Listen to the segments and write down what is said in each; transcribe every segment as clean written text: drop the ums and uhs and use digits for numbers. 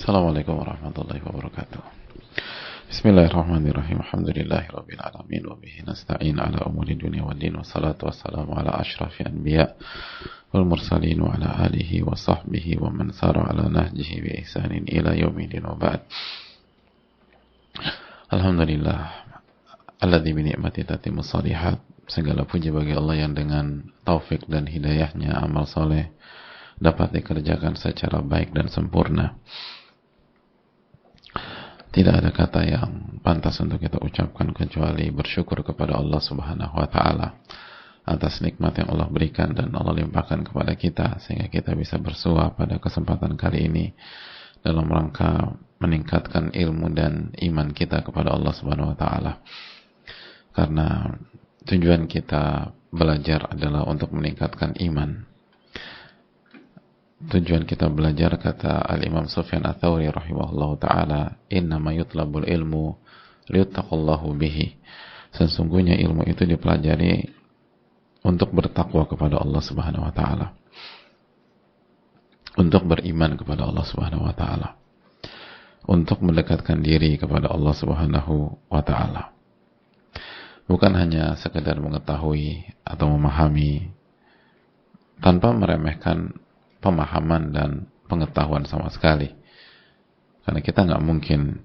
Assalamualaikum warahmatullahi wabarakatuh. Bismillahirrahmanirrahim. Alhamdulillahirabbil alamin wa bihi nasta'in ala umuri dunya waddin wassalatu wassalamu ala asyrafil anbiya wal mursalin wa ala alihi wa sahbihi wa man sara ala nahjihi bi ihsanin ila yaumil wa ba'd. Alhamdulillah alladzi bi ni'mati tatimmus shalihat. Segala puji bagi Allah yang dengan taufik dan hidayahnya amal soleh dapat dikerjakan secara baik dan sempurna. Tidak ada kata yang pantas untuk kita ucapkan kecuali bersyukur kepada Allah Subhanahu wa taala atas nikmat yang Allah berikan dan Allah limpahkan kepada kita sehingga kita bisa bersua pada kesempatan kali ini dalam rangka meningkatkan ilmu dan iman kita kepada Allah Subhanahu wa taala. Karena tujuan kita belajar adalah untuk meningkatkan iman. Tujuan kita belajar, kata Al-Imam Sufyan Ats-Tsauri rahimahullahu ta'ala, innama yutlabul ilmu liyuttaqallahu bihi. Sesungguhnya ilmu itu dipelajari untuk bertakwa kepada Allah Subhanahu wa ta'ala, untuk beriman kepada Allah Subhanahu wa ta'ala, untuk mendekatkan diri kepada Allah Subhanahu wa ta'ala. Bukan hanya sekedar mengetahui atau memahami tanpa meremehkan pemahaman dan pengetahuan sama sekali, karena kita nggak mungkin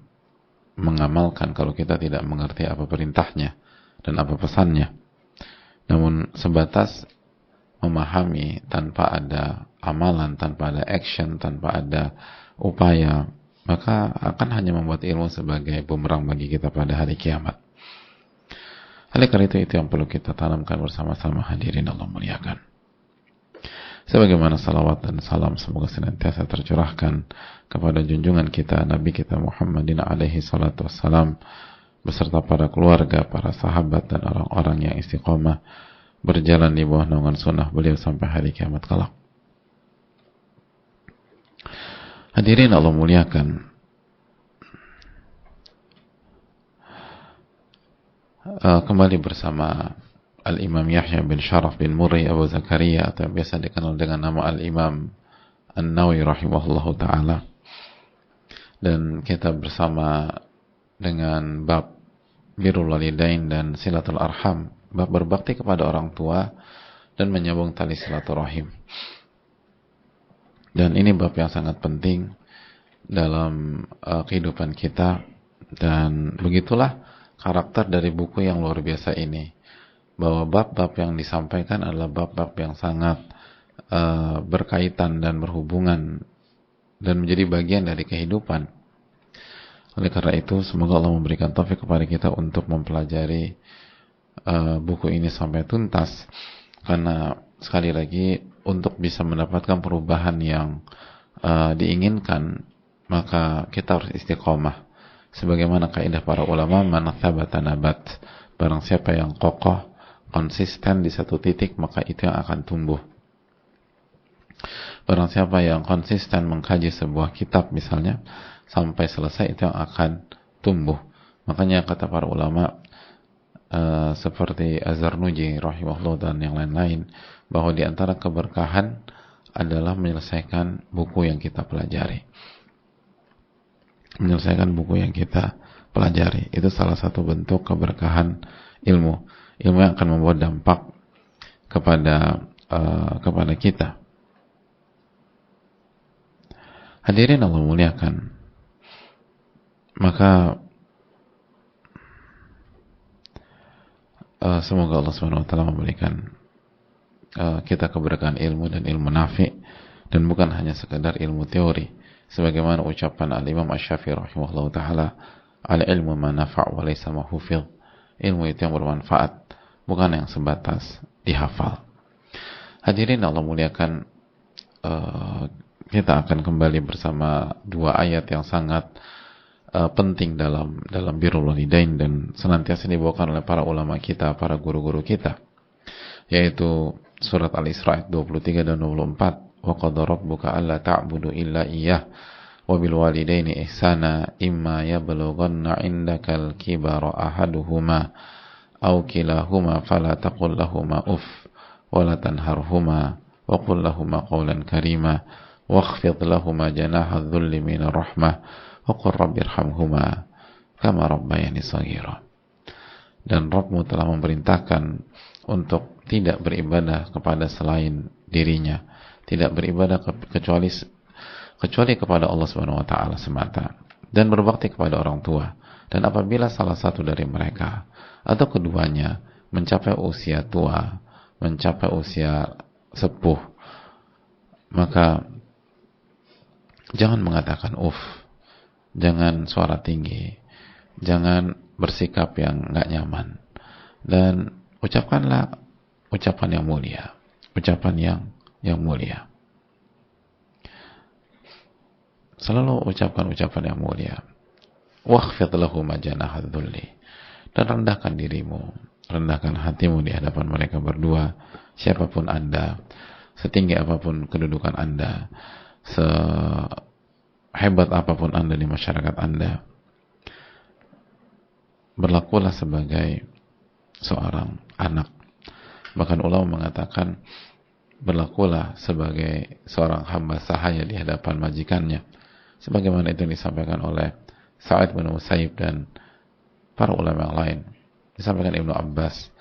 mengamalkan kalau kita tidak mengerti apa perintahnya dan apa pesannya. Namun sebatas memahami tanpa ada amalan, tanpa ada action, tanpa ada upaya, maka akan hanya membuat ilmu sebagai bumerang bagi kita pada hari kiamat. Oleh karena itu yang perlu kita tanamkan bersama-sama, hadirin Allah muliakan. Sebagaimana salawat dan salam semoga senantiasa tercurahkan kepada junjungan kita Nabi kita Muhammadin alaihi salatu wassalam beserta para keluarga, para sahabat dan orang-orang yang istiqomah berjalan di bawah naungan sunnah beliau sampai hari kiamat kelak. Hadirin Allah muliakan, kembali bersama Al-Imam Yahya bin Sharaf bin Murri Abu Zakaria, atau yang biasa dikenal dengan nama Al-Imam An-Nawawi rahimahullahu ta'ala. Dan kita bersama dengan bab birrul walidain dan silatul arham, bab berbakti kepada orang tua dan menyambung tali silaturahim. Dan ini bab yang sangat penting dalam kehidupan kita, dan begitulah karakter dari buku yang luar biasa ini, bahwa bab-bab yang disampaikan adalah bab-bab yang sangat berkaitan dan berhubungan dan menjadi bagian dari kehidupan. Oleh karena itu, semoga Allah memberikan taufik kepada kita untuk mempelajari buku ini sampai tuntas, karena sekali lagi untuk bisa mendapatkan perubahan yang diinginkan, maka kita harus istiqomah. Sebagaimana kaidah para ulama, man tsabata nabat, barang siapa yang kokoh konsisten di satu titik, maka itu yang akan tumbuh. Barang siapa yang konsisten mengkaji sebuah kitab misalnya sampai selesai, itu yang akan tumbuh. Makanya kata para ulama seperti Az-Zarnuji rahimahullah dan yang lain-lain, bahwa di antara keberkahan adalah menyelesaikan buku yang kita pelajari. Menyelesaikan buku yang kita pelajari itu salah satu bentuk keberkahan ilmu. Ilmu yang akan membawa dampak kepada kita. Hadirin Allah muliakan, maka semoga Allah Subhanahu wa taala memberikan kita keberkahan ilmu dan ilmu nafi, dan bukan hanya sekedar ilmu teori, sebagaimana ucapan Al-Imam Asy-Syafi'i rahimahullahu taala, al-ilmu ma nafa' wa laysa ma hufidh. Ilmu itu yang bermanfaat, bukan yang sebatas dihafal. Hadirin Allah muliakan, kita akan kembali bersama dua ayat yang sangat penting dalam birrul walidain dan senantiasa dibawakan oleh para ulama kita, para guru-guru kita, yaitu surat Al-Isra ayat 23 dan 24. Wa qad rabbuka alla ta'budu illa iyyah wa bil walidaini ihsana imma yablughanna 'indakal kibara ahaduhuma aw kilahuma fala taqul lahumā uff wa la tanharhumā wa qul lahumā qawlan karīmā wakhfid lahuma janaha dhulli minar rahmah wa qur rabbirhamhuma kama rabbayani shaghira. Dan Rabbmu telah memerintahkan untuk tidak beribadah kepada selain dirinya, tidak beribadah kecuali kepada Allah Subhanahu wa taala semata, dan berbakti kepada orang tua. Dan apabila salah satu dari mereka atau keduanya mencapai usia tua, mencapai usia sepuh, maka jangan mengatakan jangan suara tinggi, jangan bersikap yang nggak nyaman, dan ucapkanlah ucapan yang mulia, ucapan yang mulia. Selalu ucapkan ucapan yang mulia. Wakhfid lahuma janaha dhulli, dan rendahkan dirimu, rendahkan hatimu di hadapan mereka berdua, siapapun Anda, setinggi apapun kedudukan Anda, sehebat apapun Anda di masyarakat Anda. Berlakulah sebagai seorang anak. Bahkan ulama mengatakan berlakulah sebagai seorang hamba sahaya di hadapan majikannya, sebagaimana itu disampaikan oleh Sa'id bin Musayyib dan para ulama yang lain, disampaikan Ibnu Abbas,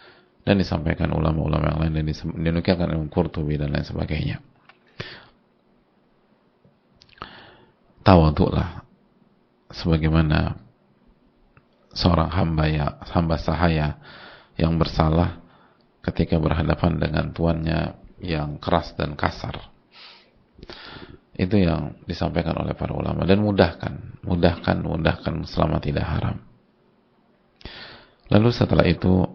dan disampaikan ulama-ulama yang lain, dan dinukilkan Imam Qurtubi dan lain sebagainya. Tawaduklah sebagaimana seorang hamba sahaya yang bersalah ketika berhadapan dengan tuannya yang keras dan kasar. Itu yang disampaikan oleh para ulama. Dan mudahkan selama tidak haram. Lalu setelah itu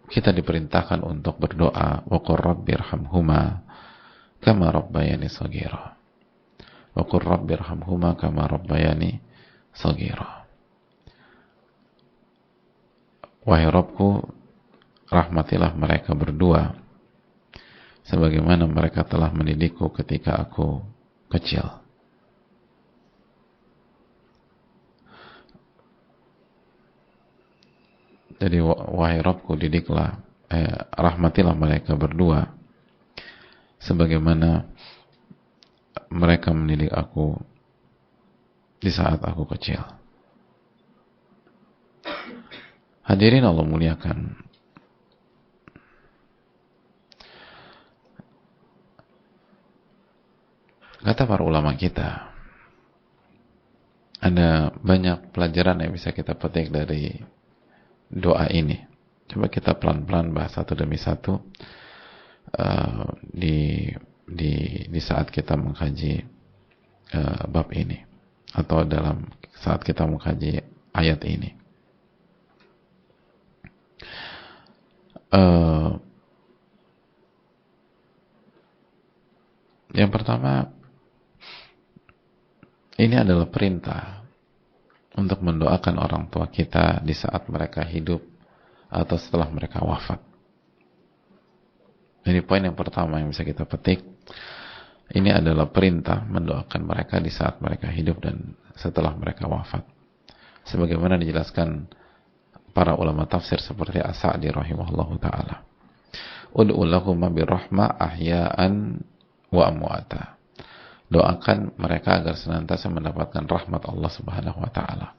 kita diperintahkan untuk berdoa, wa qur rabbirhamhuma kama rabbayani shaghira. Wa qur rabbirhamhuma kama rabbayani shaghira. Wahai Rabbku, rahmatilah mereka berdua sebagaimana mereka telah mendidikku ketika aku kecil. Jadi wahai Rabbku, rahmatilah mereka berdua sebagaimana mereka mendidik aku di saat aku kecil. Hadirin Allah muliakan, kata para ulama kita, ada banyak pelajaran yang bisa kita petik dari doa ini. Coba kita pelan-pelan bahas satu demi satu di saat kita mengkaji bab ini, atau dalam saat kita mengkaji ayat ini. Yang pertama, ini adalah perintah untuk mendoakan orang tua kita di saat mereka hidup atau setelah mereka wafat. Jadi poin yang pertama yang bisa kita petik, ini adalah perintah mendoakan mereka di saat mereka hidup dan setelah mereka wafat. Sebagaimana dijelaskan para ulama tafsir seperti As-Sa'di rahimahullahu ta'ala. Ud'u lahuma birrahmah ahya'an wa amwata. Doakan mereka agar senantiasa mendapatkan rahmat Allah Subhanahu wa taala,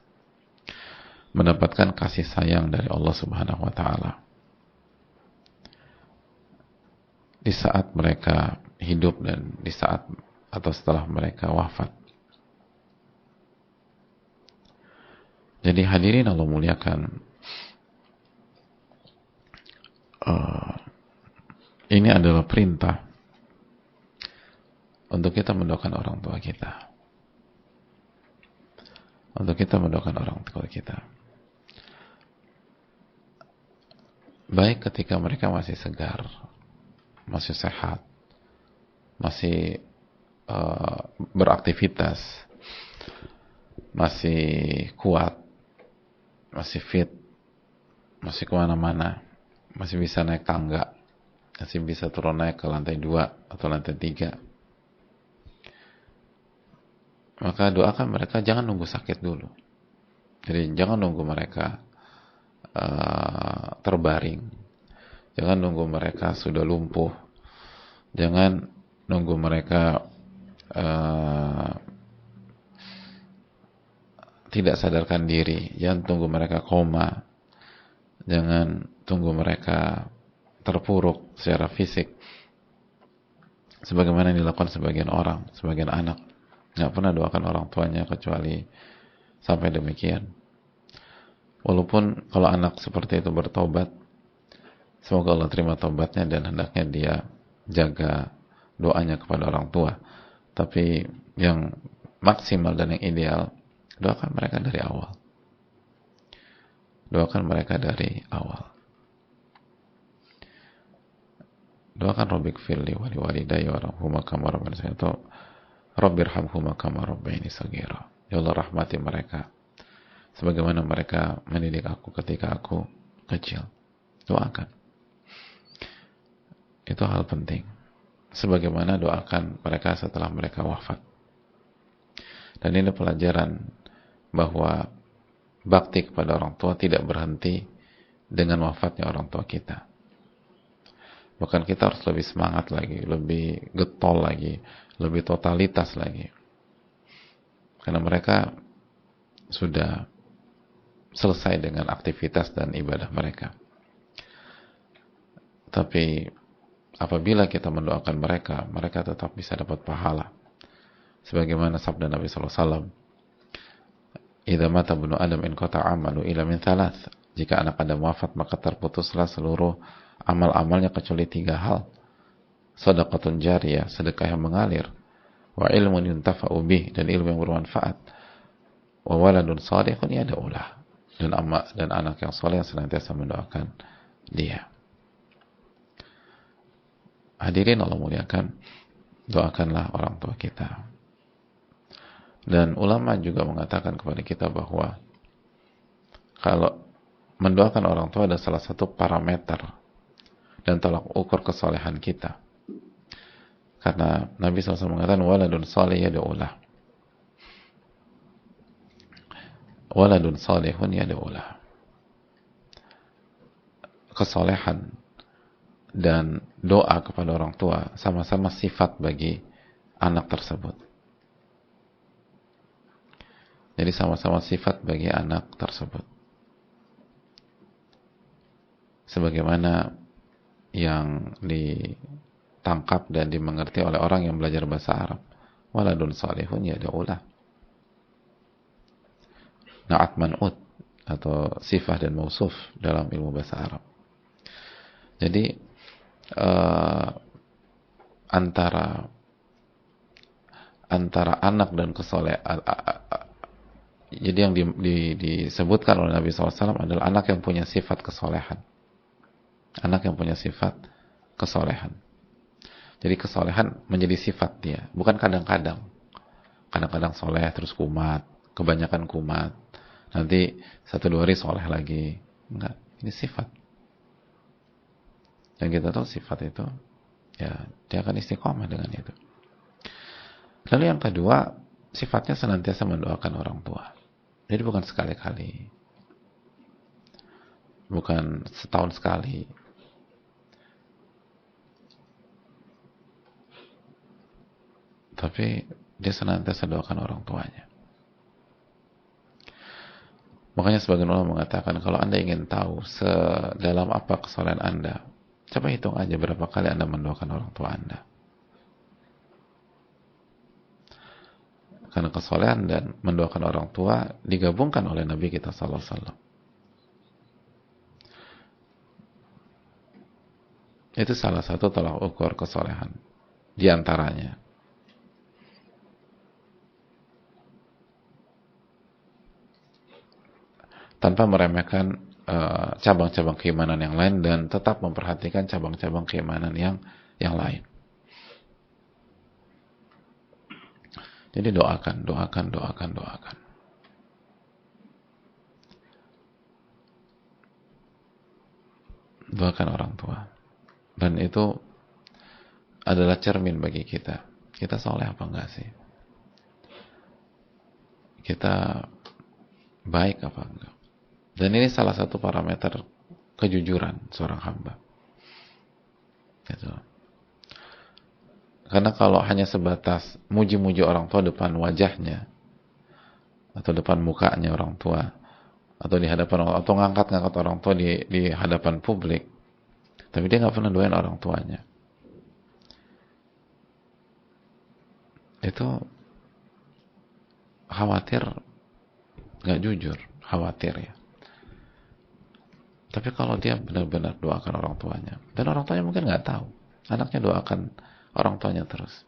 mendapatkan kasih sayang dari Allah Subhanahu wa taala di saat mereka hidup dan di saat atau setelah mereka wafat. Jadi hadirin Allah muliakan, ini adalah perintah untuk kita mendoakan orang tua kita, untuk kita mendoakan orang tua kita, baik ketika mereka masih segar, masih sehat, masih beraktivitas, masih kuat, masih fit, masih kemana-mana, masih bisa naik tangga, masih bisa turun naik ke lantai 2 atau lantai 3. Maka doakan mereka, jangan nunggu sakit dulu. Jadi jangan nunggu mereka terbaring, jangan nunggu mereka sudah lumpuh, Jangan nunggu mereka tidak sadarkan diri, jangan tunggu mereka koma, jangan tunggu mereka terpuruk secara fisik sebagaimana yang dilakukan sebagian orang, sebagian anak nggak pernah doakan orang tuanya kecuali sampai demikian. Walaupun kalau anak seperti itu bertobat, semoga Allah terima tobatnya dan hendaknya dia jaga doanya kepada orang tua. Tapi yang maksimal dan yang ideal, doakan mereka dari awal. Doakan mereka dari awal. Doakan Rabbik firli wali walidayya warhamhuma kama rabbayani saghira atau Rabbirhamhuma kama rabbayani saghira. Ya Allah, rahmati mereka sebagaimana mereka mendidik aku ketika aku kecil. Doakan. Itu hal penting. Sebagaimana doakan mereka setelah mereka wafat. Dan ini pelajaran bahwa bakti kepada orang tua tidak berhenti dengan wafatnya orang tua kita. Bahkan kita harus lebih semangat lagi, lebih getol lagi, lebih totalitas lagi. Karena mereka sudah selesai dengan aktivitas dan ibadah mereka. Tapi apabila kita mendoakan mereka, mereka tetap bisa dapat pahala. Sebagaimana sabda Nabi SAW, "Idza mata ibnu Adam in qata'a amalu illa min thalath." Jika anak Adam wafat, maka terputuslah seluruh amal-amalnya kecuali 3 hal. Shadaqatun jariyah, sedekah yang mengalir, wa ilmun yuntafa'u bih, dan ilmu yang bermanfaat, wa waladun salihun yad'u lah, dan anak yang saleh yang senantiasa mendoakan dia. Hadirin Allah muliakan, doakanlah orang tua kita. Dan ulama juga mengatakan kepada kita bahwa kalau mendoakan orang tua adalah salah satu parameter dan tolak ukur kesolehan kita. Karena Nabi SAW mengatakan waladun salih yad'ulah. Waladun salihun yad'ulah. Kesolehan dan doa kepada orang tua sama-sama sifat bagi anak tersebut. Jadi sama-sama sifat bagi anak tersebut. Sebagaimana yang ditangkap dan dimengerti oleh orang yang belajar bahasa Arab. Waladun salihun yad'ulah. Na'at man'ut atau sifah dan mausuf dalam ilmu bahasa Arab. Jadi antara anak dan kesolehan, jadi yang disebutkan oleh Nabi SAW adalah anak yang punya sifat kesolehan. Anak yang punya sifat kesolehan. Jadi kesolehan menjadi sifat dia, bukan kadang-kadang. Kadang-kadang soleh terus kumat, kebanyakan kumat. Nanti 1-2 hari soleh lagi. Enggak, ini sifat. Dan kita tahu sifat itu, ya dia akan istiqomah dengan itu. Lalu yang kedua, sifatnya senantiasa mendoakan orang tua. Jadi bukan sekali-kali, bukan setahun sekali, tapi dia senantiasa doakan orang tuanya. Makanya sebagian ulama mengatakan kalau Anda ingin tahu sedalam apa kesalahan Anda, coba hitung aja berapa kali Anda mendoakan orang tua Anda. Karena kesolehan dan mendoakan orang tua digabungkan oleh Nabi kita sallallahu alaihi wasallam. Itu salah satu tolak ukur kesolehan di antaranya. Tanpa meremehkan cabang-cabang keimanan yang lain dan tetap memperhatikan cabang-cabang keimanan yang lain. Jadi doakan. Doakan orang tua. Dan itu adalah cermin bagi kita. Kita soleh apa enggak sih? Kita baik apa enggak? Dan ini salah satu parameter kejujuran seorang hamba. Gitu. Karena kalau hanya sebatas muji-muji orang tua depan wajahnya atau depan mukanya orang tua, atau di hadapan orang, atau ngangkat-ngangkat orang tua di hadapan publik, tapi dia nggak pernah doain orang tuanya, itu khawatir nggak jujur, khawatir ya. Tapi kalau dia benar-benar doakan orang tuanya, dan orang tuanya mungkin nggak tahu, anaknya doakan orang tuanya terus,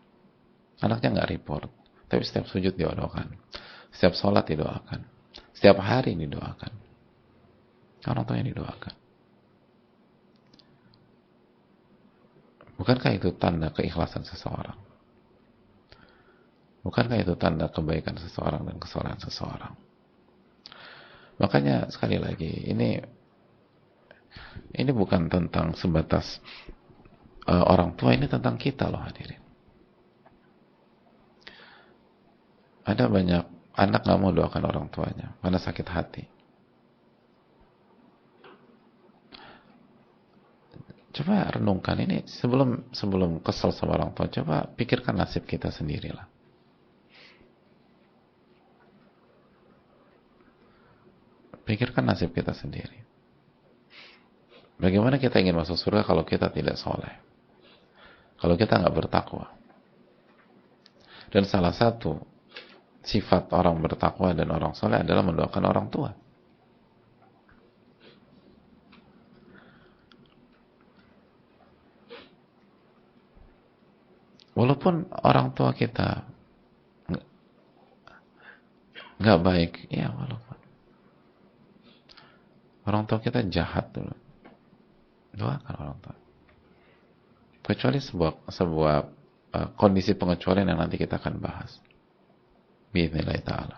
anaknya nggak report, tapi setiap sujud dia doakan, setiap sholat didoakan, setiap hari didoakan, orang tuanya didoakan. Bukankah itu tanda keikhlasan seseorang? Bukankah itu tanda kebaikan seseorang dan kesalahan seseorang? Makanya sekali lagi, ini bukan tentang sebatas orang tua, ini tentang kita loh hadirin. Ada banyak anak nggak mau doakan orang tuanya karena sakit hati. Coba renungkan ini sebelum kesel sama orang tua, coba pikirkan nasib kita sendirilah. Pikirkan nasib kita sendiri. Bagaimana kita ingin masuk surga kalau kita tidak soleh, kalau kita nggak bertakwa? Dan salah satu sifat orang bertakwa dan orang soleh adalah mendoakan orang tua. Walaupun orang tua kita nggak baik, ya walaupun orang tua kita jahat dulu, doakan orang tua. Kecuali sebuah kondisi pengecualian yang nanti kita akan bahas. Bi'idznillah ta'ala.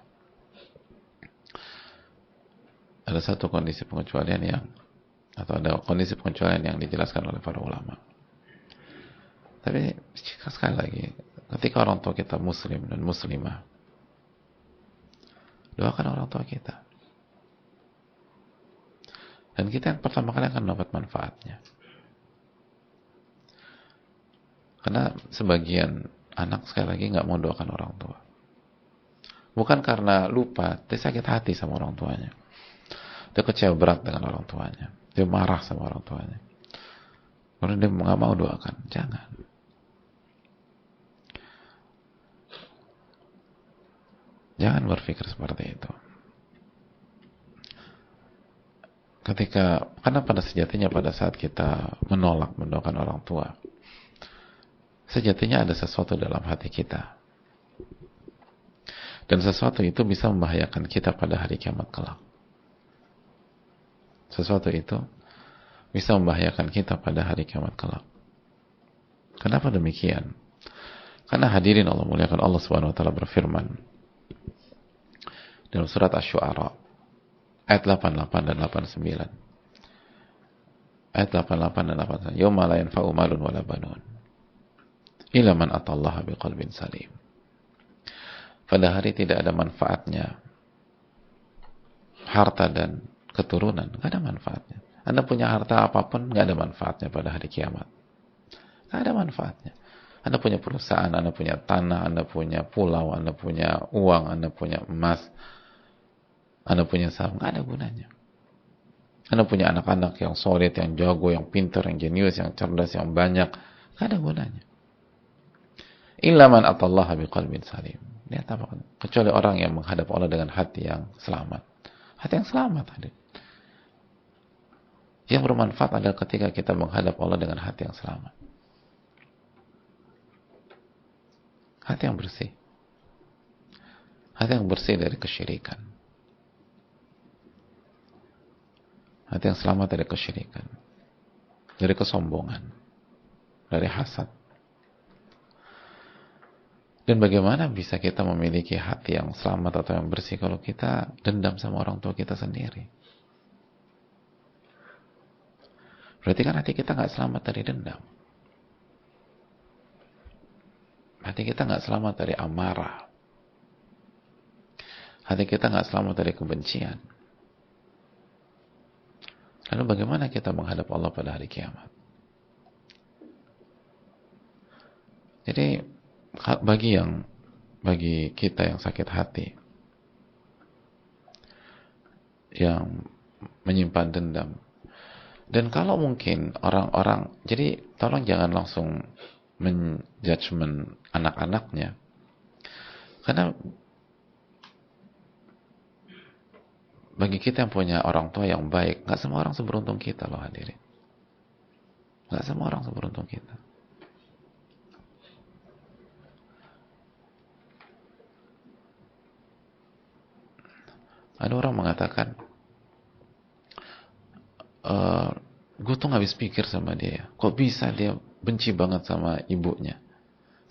Ada satu kondisi pengecualian ada kondisi pengecualian yang dijelaskan oleh para ulama. Tapi sekali lagi, ketika orang tua kita muslim dan muslimah, doakan orang tua kita. Dan kita yang pertama kali akan mendapat manfaatnya. Karena sebagian anak sekali lagi nggak mau doakan orang tua. Bukan karena lupa, dia sakit hati sama orang tuanya. Dia kecewa berat dengan orang tuanya. Dia marah sama orang tuanya. Karena dia nggak mau doakan. Jangan. Jangan berpikir seperti itu. Karena pada sejatinya pada saat kita menolak mendoakan orang tua, sejatinya ada sesuatu dalam hati kita. Dan sesuatu itu bisa membahayakan kita pada hari kiamat kelak. Sesuatu itu bisa membahayakan kita pada hari kiamat kelak. Kenapa demikian? Karena hadirin Allah muliakan, Allah Subhanahu wa taala berfirman dalam surat Asy-Syu'ara ayat 88 dan 89. Ayat 88 dan 89. Yauma la yanfa'u malun wala banun illa man atallaha biqalbin salim. Pada hari tidak ada manfaatnya harta dan keturunan, nggak ada manfaatnya. Anda punya harta apapun, nggak ada manfaatnya pada hari kiamat. Nggak ada manfaatnya. Anda punya perusahaan, Anda punya tanah, Anda punya pulau, Anda punya uang, Anda punya emas, Anda punya saham, nggak ada gunanya. Anda punya anak-anak yang solid, yang jago, yang pintar, yang jenius, yang cerdas, yang banyak, nggak ada gunanya. Illa man atallaha biqalbin salim. Lihat apa? Kecuali orang yang menghadap Allah dengan hati yang selamat. Hati yang selamat hadir. Yang bermanfaat adalah ketika kita menghadap Allah dengan hati yang selamat. Hati yang bersih. Hati yang bersih dari kesyirikan. Hati yang selamat dari kesyirikan. Dari kesombongan. Dari hasad. Dan bagaimana bisa kita memiliki hati yang selamat atau yang bersih kalau kita dendam sama orang tua kita sendiri? Berarti kan hati kita nggak selamat dari dendam. Hati kita nggak selamat dari amarah. Hati kita nggak selamat dari kebencian. Lalu bagaimana kita menghadap Allah pada hari kiamat? Jadi bagi kita yang sakit hati, yang menyimpan dendam, dan kalau mungkin orang-orang, jadi tolong jangan langsung menjudgment anak-anaknya, karena bagi kita yang punya orang tua yang baik, nggak semua orang seberuntung kita loh hadirin. Nggak semua orang seberuntung kita. Ada orang mengatakan, gue tuh nggak habis pikir sama dia ya. Kok bisa dia benci banget sama ibunya,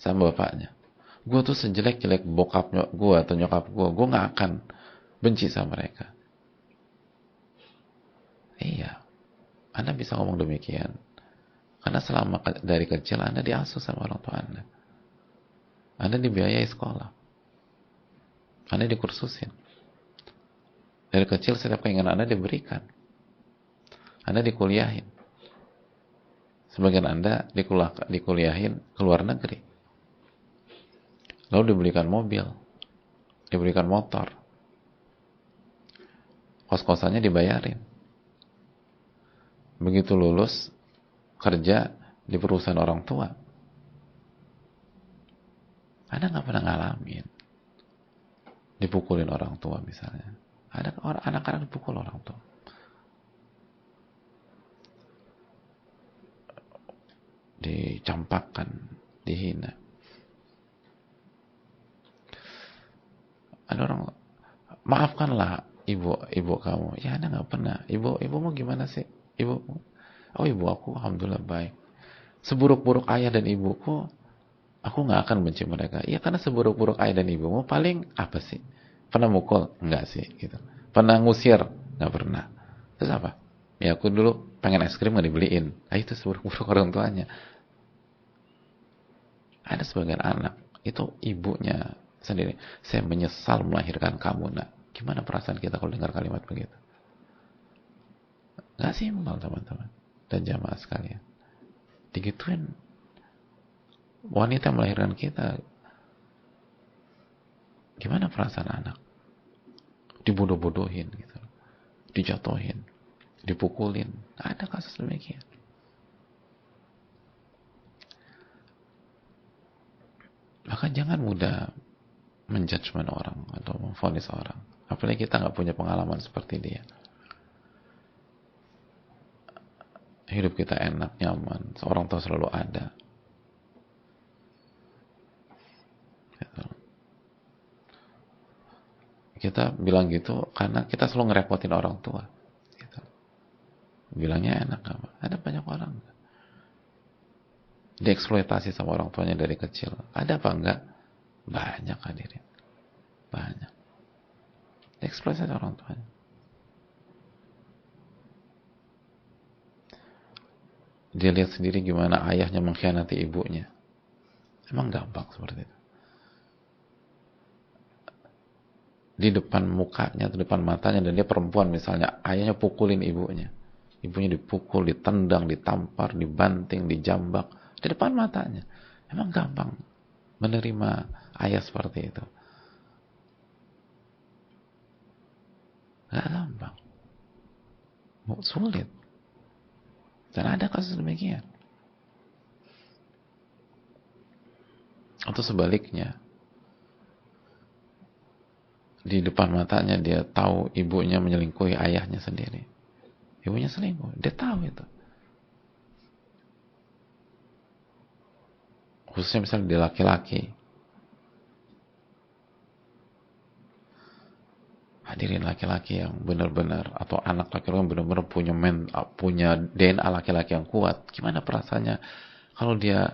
sama bapaknya. Gue tuh sejelek-jelek bokap gue atau nyokap gue nggak akan benci sama mereka. Iya, Anda bisa ngomong demikian karena selama dari kecil Anda diasuh sama orang tua Anda. Anda dibiayai sekolah, Anda dikursusin. Dari kecil setiap keinginan Anda diberikan. Anda dikuliahin. Sebagian Anda dikuliahin ke luar negeri. Lalu diberikan mobil, diberikan motor, kos-kosannya dibayarin. Begitu lulus, kerja di perusahaan orang tua. Anda nggak pernah ngalamin dipukulin orang tua misalnya. Ada anak-anak dipukul orang tua. Dicampakkan, dihina. Ada orang, maafkanlah ibu kamu. Ya Anda nggak pernah. Ibumu gimana sih? Ibu aku alhamdulillah baik. Seburuk-buruk ayah dan ibuku, aku nggak akan benci mereka. Ya karena seburuk-buruk ayah dan ibumu paling apa sih? Pernah mukul? Enggak sih. Gitu. Pernah ngusir? Nggak pernah. Terus apa? Ya aku dulu pengen es krim nggak dibeliin. Itu seburuk-buruk orang tuanya. Ada sebagian anak itu ibunya sendiri, saya menyesal melahirkan kamu nak. Gimana perasaan kita kalau dengar kalimat begitu? Gak simpel teman-teman dan jamaah sekalian. Digituin wanita melahirkan kita, gimana perasaan anak? Dibodoh-bodohin gitu, dijatuhin, dipukulin. Ada kasus demikian. Maka jangan mudah menjudgment orang atau memvonis orang, apalagi kita nggak punya pengalaman seperti dia. Hidup kita enak, nyaman, seorang tua selalu ada gitu. Kita bilang gitu karena kita selalu ngerepotin orang tua gitu. Bilangnya enak apa? Ada banyak orang dieksploitasi sama orang tuanya dari kecil. Ada apa enggak? Banyak hadirin. Banyak. Dieksploitasi orang tuanya. Dia lihat sendiri gimana ayahnya mengkhianati ibunya. Emang gampang seperti itu. Di depan mukanya, di depan matanya, dan dia perempuan misalnya, ayahnya pukulin ibunya. Ibunya dipukul, ditendang, ditampar, dibanting, dijambak. Di depan matanya. Emang gampang menerima ayah seperti itu? Gak gampang. Sulit. Dan ada kasus demikian. Atau sebaliknya, di depan matanya dia tahu ibunya menyelingkuhi ayahnya sendiri. Ibunya selingkuh, dia tahu itu. Khususnya misalnya dia laki-laki. Hadirin, laki-laki yang benar-benar, atau anak laki-laki yang benar-benar punya DNA laki-laki yang kuat. Gimana perasaannya kalau dia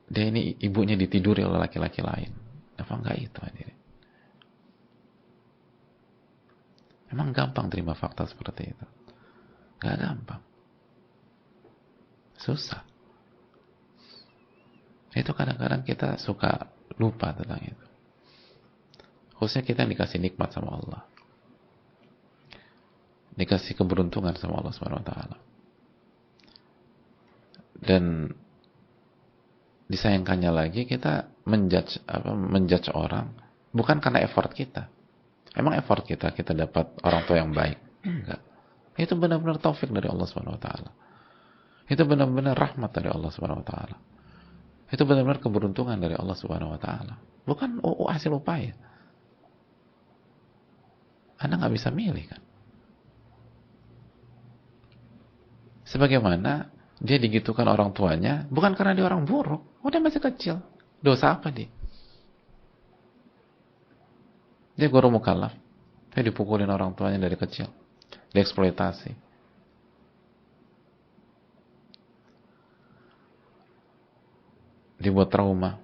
ini ibunya ditiduri oleh laki-laki lain? Apa enggak itu hadirin? Emang gampang terima fakta seperti itu? Gak gampang. Susah. Itu kadang-kadang kita suka lupa tentang itu. Khususnya kita yang dikasih nikmat sama Allah. Dikasih keberuntungan sama Allah Subhanahu wa taala. Dan disayangkannya lagi kita menjudge orang bukan karena effort kita. Emang effort kita dapat orang tua yang baik? Enggak. Itu benar-benar taufik dari Allah Subhanahu wa taala. Itu benar-benar rahmat dari Allah Subhanahu wa taala. Itu benar-benar keberuntungan dari Allah Subhanahu wa taala. Bukan hasil upaya. Anda nggak bisa milih kan. Sebagaimana dia digitukan orang tuanya bukan karena dia orang buruk. Dia masih kecil. Dosa apa dia? Dia guru mukallaf. Dia dipukulin orang tuanya dari kecil. Dieksploitasi. Dibuat trauma.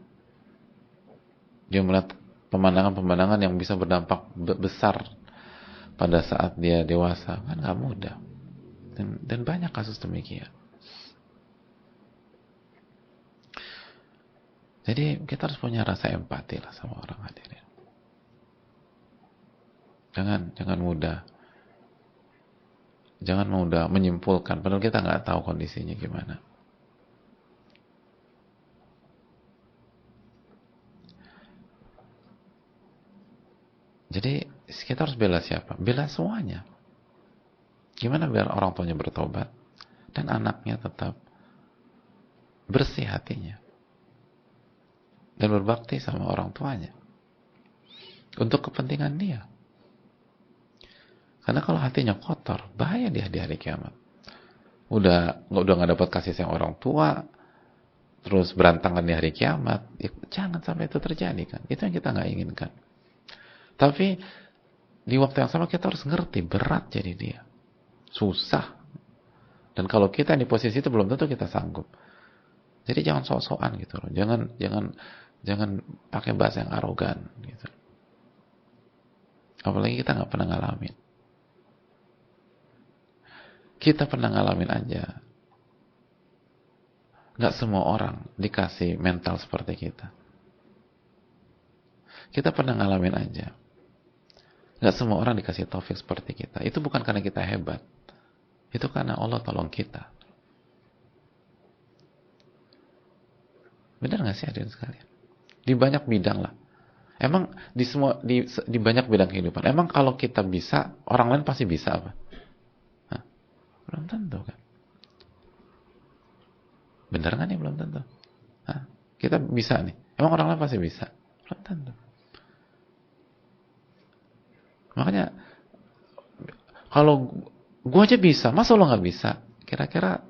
Dia melihat pemandangan-pemandangan yang bisa berdampak besar pada saat dia dewasa. Kan gak mudah. Dan banyak kasus demikian. Jadi kita harus punya rasa empati lah sama orang, hadirin. Jangan mudah menyimpulkan padahal kita nggak tahu kondisinya gimana. Jadi kita harus bela siapa? Bela semuanya. Gimana biar orang tuanya bertobat dan anaknya tetap bersih hatinya dan berbakti sama orang tuanya untuk kepentingan dia. Karena kalau hatinya kotor, bahaya dia di hari kiamat. Udah nggak dapat kasih sayang orang tua, terus berantakan di hari kiamat. Ya, jangan sampai itu terjadi kan. Itu yang kita nggak inginkan. Tapi di waktu yang sama kita harus ngerti berat jadi dia, susah. Dan kalau kita di posisi itu belum tentu kita sanggup. Jadi jangan sok-sokan gitu loh. Jangan pakai bahasa yang arogan gitu. Apalagi kita nggak pernah ngalamin. Kita pernah ngalamin aja. Nggak semua orang dikasih mental seperti kita. Kita pernah ngalamin aja. Nggak semua orang dikasih taufik seperti kita. Itu bukan karena kita hebat. Itu karena Allah tolong kita. Benar nggak sih hadirin sekalian? Di banyak bidang lah. Emang di banyak bidang kehidupan. Emang kalau kita bisa, orang lain pasti bisa apa? Hah? Belum tentu kan? Benar kan ya? Belum tentu. Hah? Kita bisa nih. Emang orang lain pasti bisa? Belum tentu. Makanya kalau gue aja bisa, masa lo nggak bisa? Kira-kira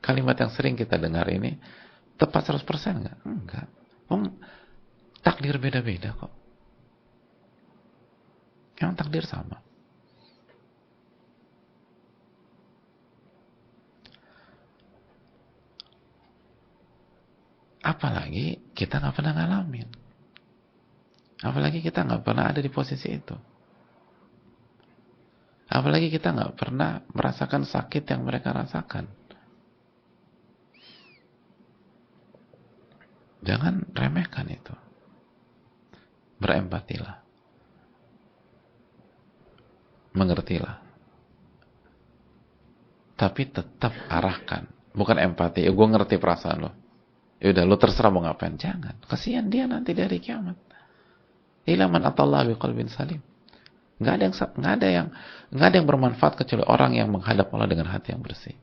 kalimat yang sering kita dengar ini tepat 100% nggak? Enggak. Takdir beda-beda kok. Emang takdir sama. Apalagi kita nggak pernah ngalamin. Apalagi kita nggak pernah ada di posisi itu. Apalagi kita nggak pernah merasakan sakit yang mereka rasakan. Jangan remehkan itu. Berempatilah. Mengertilah. Tapi tetap arahkan. Bukan empati. Gue ngerti perasaan lo. Yaudah, lo terserah mau ngapain. Jangan. Kasihan dia nanti dari kiamat. Ila man atallaha biqalbin salim. Nggak ada yang bermanfaat kecuali orang yang menghadap Allah dengan hati yang bersih.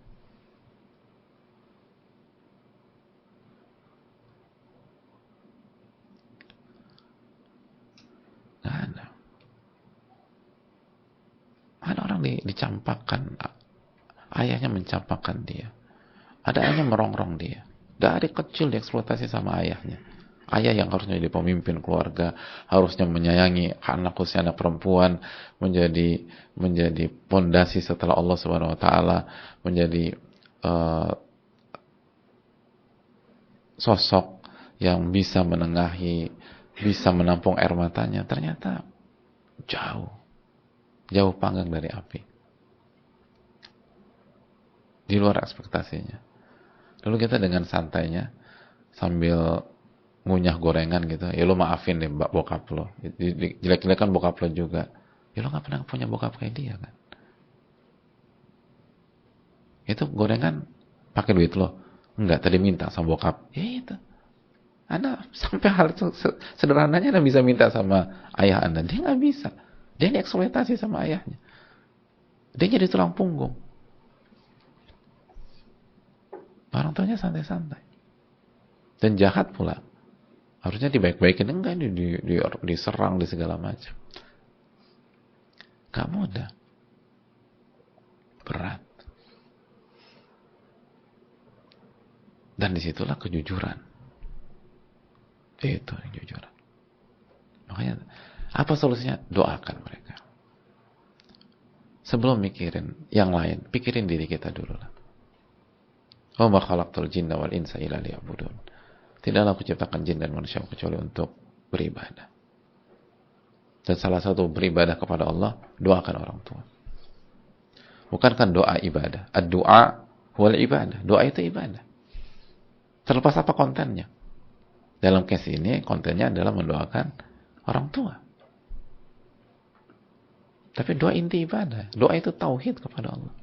Nggak ada. Ada orang dicampakkan, ayahnya mencampakkan dia. Ada ayahnya merongrong dia. Dari kecil dieksploitasi sama ayahnya. Ayah yang harusnya jadi pemimpin keluarga, harusnya menyayangi anak khususnya anak perempuan, menjadi pondasi setelah Allah Subhanahu wa taala, menjadi sosok yang bisa menengahi, bisa menampung air matanya. Ternyata jauh panggang dari api. Di luar ekspektasinya. Lalu kita dengan santainya sambil ngunyah gorengan gitu, ya lo maafin deh bokap lo, jelek-jelekan bokap lo juga, ya lo gak pernah punya bokap kayak dia kan. Itu gorengan pakai duit lo, Enggak, tadi minta sama bokap. Ya itu. Anda sampai hal sederhananya Anda bisa minta sama ayah Anda. Dia nggak bisa. Dia dieksploitasi sama ayahnya. Dia jadi tulang punggung. Orang tuanya santai-santai. Dan jahat pula. Harusnya dibaik-baikin. Enggak, diserang, di segala macam. Gak mudah. Berat. Dan disitulah kejujuran. Itu kejujuran. Makanya, apa solusinya? Doakan mereka. Sebelum mikirin yang lain, pikirin diri kita dulu lah. Wa ma khalaqtul jinna wal insa illa liya'budun. Tidaklah aku ciptakan jin dan manusia kecuali untuk beribadah. Dan salah satu beribadah kepada Allah, doakan orang tua. Bukankah doa ibadah? Ad-du'a wal ibadah. Doa itu ibadah. Terlepas apa kontennya. Dalam case ini, kontennya adalah mendoakan orang tua. Tapi doa inti ibadah. Doa itu tauhid kepada Allah.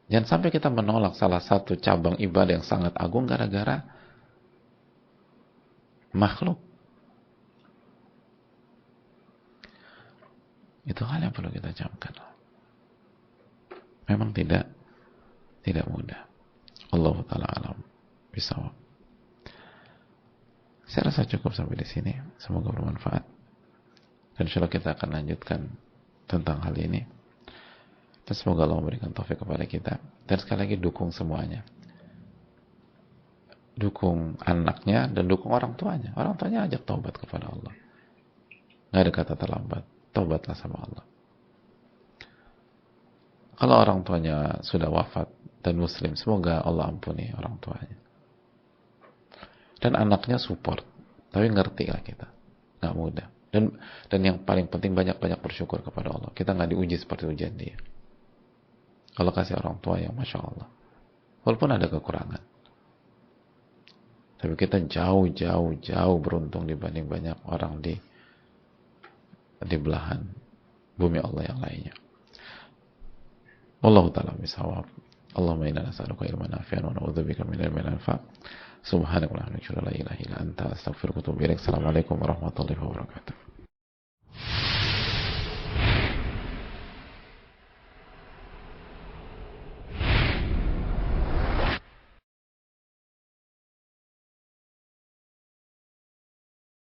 Jangan sampai kita menolak salah satu cabang ibadah yang sangat agung gara-gara makhluk. Itu hal yang perlu kita camkan. Memang tidak mudah. Allah Ta'ala alam bisawab. Saya rasa cukup sampai di sini. Semoga bermanfaat. Dan insya Allah kita akan lanjutkan tentang hal ini. Dan semoga Allah memberikan taufik kepada kita. Dan sekali lagi dukung semuanya. Dukung anaknya dan dukung orang tuanya. Orang tuanya ajak taubat kepada Allah. Nggak ada kata terlambat. Taubatlah sama Allah. Kalau orang tuanya sudah wafat dan muslim, semoga Allah ampuni orang tuanya. Dan anaknya support. Tapi ngerti lah kita. Nggak mudah. Dan yang paling penting banyak-banyak bersyukur kepada Allah. Kita nggak diuji seperti ujian dia. Kalau kasih orang tua yang Masya Allah. Walaupun ada kekurangan. Tapi kita jauh beruntung dibanding banyak orang di belahan bumi Allah yang lainnya. Wallahu ta'ala bisawab. Allahumma inna nas'aluka ilman nafi'an wa na'udzubika min ilmin la yanfa'. Subhanaka wa bihamdika la ilaha illa anta astaghfiruka wa atubu ilaik. Assalamualaikum warahmatullahi wabarakatuh.